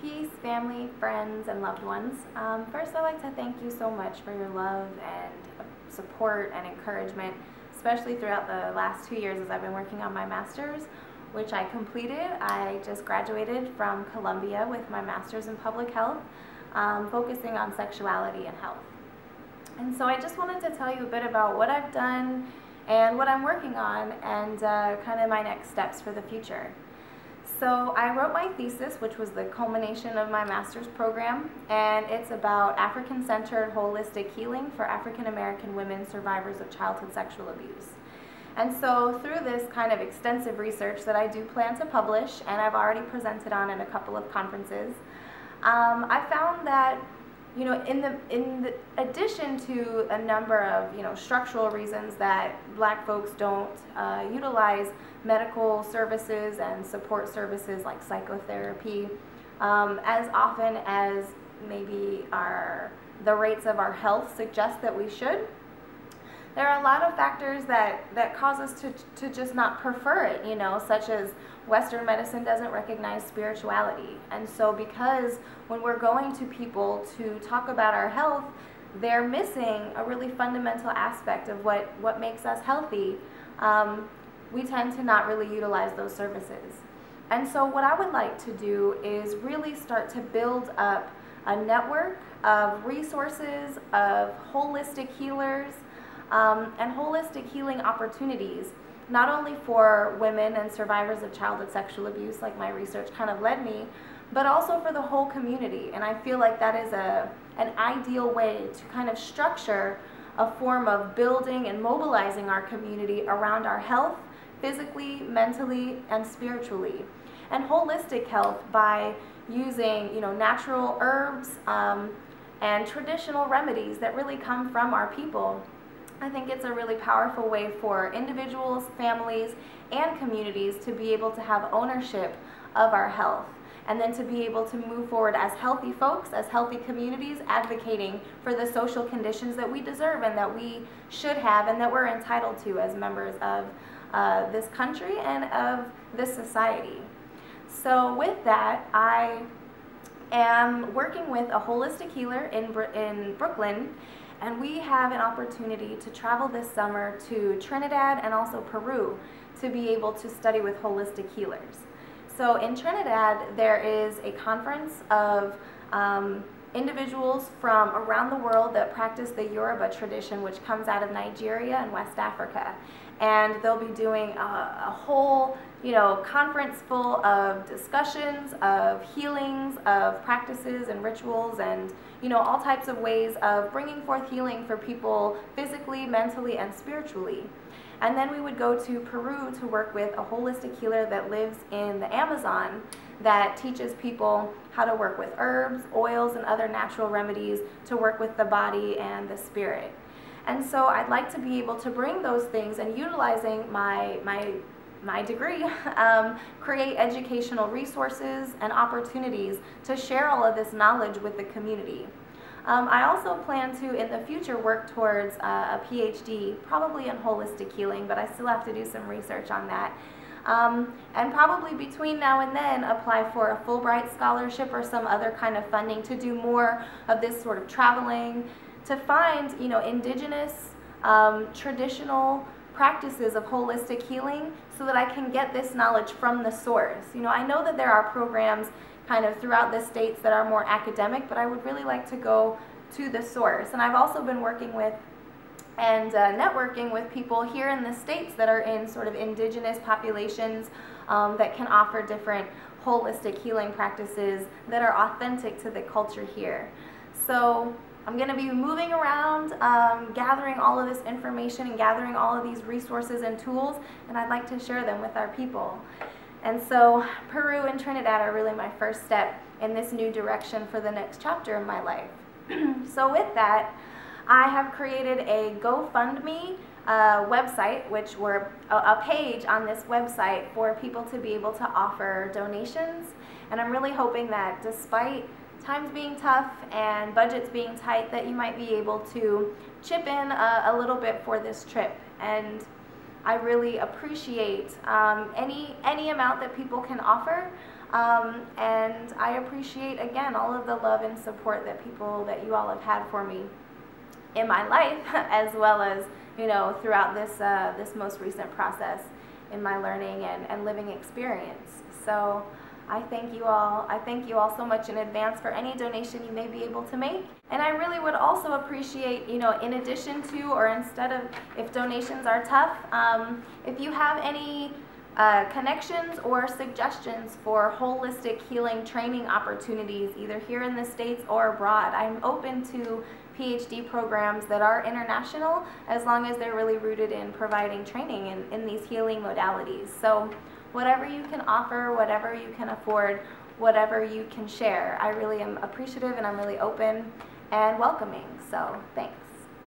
Peace, family, friends, and loved ones. First, I'd like to thank you so much for your love and support and encouragement, especially throughout the last 2 years as I've been working on my master's, which I completed. I just graduated from Columbia with my master's in public health, focusing on sexuality and health. And so I just wanted to tell you a bit about what I've done and what I'm working on and kind of my next steps for the future. So I wrote my thesis, which was the culmination of my master's program, and it's about African-centered holistic healing for African American women survivors of childhood sexual abuse. And so through this kind of extensive research that I do plan to publish, and I've already presented on in a couple of conferences, I found that in the addition to a number of structural reasons that Black folks don't utilize medical services and support services like psychotherapy as often as maybe the rates of our health suggest that we should, there are a lot of factors that cause us to just not prefer it, such as Western medicine doesn't recognize spirituality. And so because when we're going to people to talk about our health, they're missing a really fundamental aspect of what makes us healthy, we tend to not really utilize those services. And so what I would like to do is really start to build up a network of resources, of holistic healers, and holistic healing opportunities, not only for women and survivors of childhood sexual abuse, like my research kind of led me, but also for the whole community. And I feel like that is an ideal way to kind of structure a form of building and mobilizing our community around our health, physically, mentally, and spiritually. And holistic health by using natural herbs and traditional remedies that really come from our people. I think it's a really powerful way for individuals, families, and communities to be able to have ownership of our health, and then to be able to move forward as healthy folks, as healthy communities, advocating for the social conditions that we deserve and that we should have and that we're entitled to as members of this country and of this society. So with that, I am working with a holistic healer in Brooklyn, and we have an opportunity to travel this summer to Trinidad and also Peru to be able to study with holistic healers. So in Trinidad, there is a conference of individuals from around the world that practice the Yoruba tradition, which comes out of Nigeria and West Africa. And they'll be doing a whole conference full of discussions, of healings, of practices and rituals, and all types of ways of bringing forth healing for people physically, mentally, and spiritually. And then we would go to Peru to work with a holistic healer that lives in the Amazon that teaches people how to work with herbs, oils, and other natural remedies to work with the body and the spirit. And so I'd like to be able to bring those things and utilizing my degree, create educational resources and opportunities to share all of this knowledge with the community. I also plan to, in the future, work towards a PhD, probably in holistic healing, but I still have to do some research on that. And probably between now and then apply for a Fulbright scholarship or some other kind of funding to do more of this sort of traveling, to find indigenous, traditional practices of holistic healing so that I can get this knowledge from the source. I know that there are programs kind of throughout the states that are more academic, but I would really like to go to the source. And I've also been working with and networking with people here in the states that are in sort of indigenous populations that can offer different holistic healing practices that are authentic to the culture here. So I'm going to be moving around, gathering all of this information and gathering all of these resources and tools, and I'd like to share them with our people. And so Peru and Trinidad are really my first step in this new direction for the next chapter in my life. So with that, I have created a GoFundMe website, which were a page on this website for people to be able to offer donations. And I'm really hoping that despite times being tough and budgets being tight, that you might be able to chip in a little bit for this trip. And I really appreciate any amount that people can offer. And I appreciate, again, all of the love and support that you all have had for me in my life, as well as, you know, throughout this most recent process in my learning and living experience. So I thank you all. I thank you all so much in advance for any donation you may be able to make. And I really would also appreciate, you know, in addition to, or instead of, if donations are tough, if you have any connections or suggestions for holistic healing training opportunities, either here in the States or abroad. I'm open to PhD programs that are international, as long as they're really rooted in providing training in these healing modalities. So whatever you can offer, whatever you can afford, whatever you can share, I really am appreciative, and I'm really open and welcoming. So thanks.